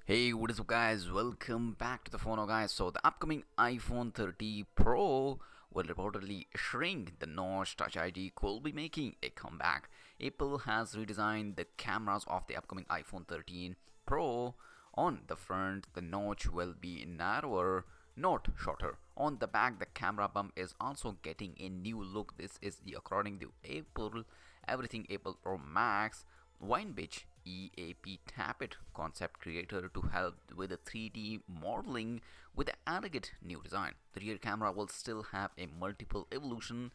Hey, what is up, guys? Welcome back to the TheFonoGuy. So, the upcoming iPhone 30 Pro will reportedly shrink the notch. Touch ID could be making a comeback. Apple has redesigned the cameras of the upcoming iPhone 13 Pro. On the front, the notch will be narrower, not shorter. On the back, the camera bump is also getting a new look. This is the according to Apple, Everything Apple Pro Max Winebach EAP tap it concept creator to help with the 3D modeling with an elegant new design. The rear camera will still have a multiple evolution,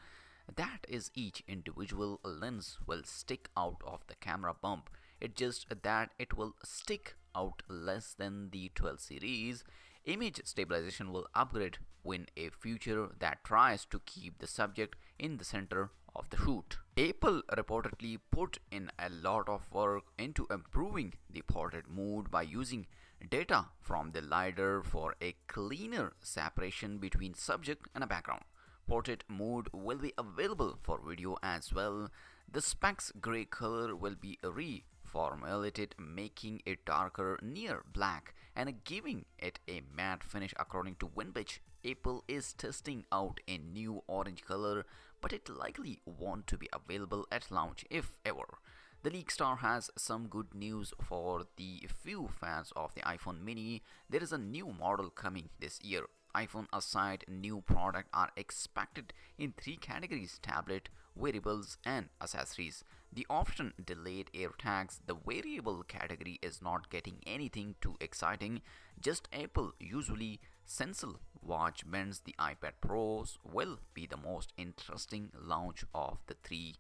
that is, each individual lens will stick out of the camera bump. It's just that it will stick out less than the 12 series. Image stabilization will upgrade in a feature that tries to keep the subject in the center of the shoot. Apple reportedly put in a lot of work into improving the portrait mode by using data from the LiDAR for a cleaner separation between subject and a background. Portrait mode will be available for video as well. The specs gray color will be reformulated, making it darker near black and giving it a matte finish according to Winebach. Apple is testing out a new orange color, but it likely won't to be available at launch if ever. The leak star has some good news for the few fans of the iPhone mini. There is a new model coming this year. iPhone aside, new products are expected in three categories: tablet, wearables, and accessories. The often delayed AirTags, the variable category, is not getting anything too exciting. Just Apple usually Stencil watch bends. The iPad Pros will be the most interesting launch of the three.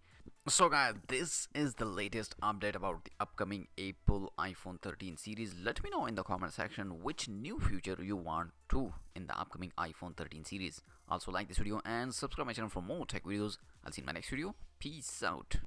So guys, this is the latest update about the upcoming Apple iPhone 13 series. Let me know in the comment section which new feature you want to in the upcoming iPhone 13 series. Also like this video and subscribe my channel for more tech videos. I'll see you in my next video. Peace out.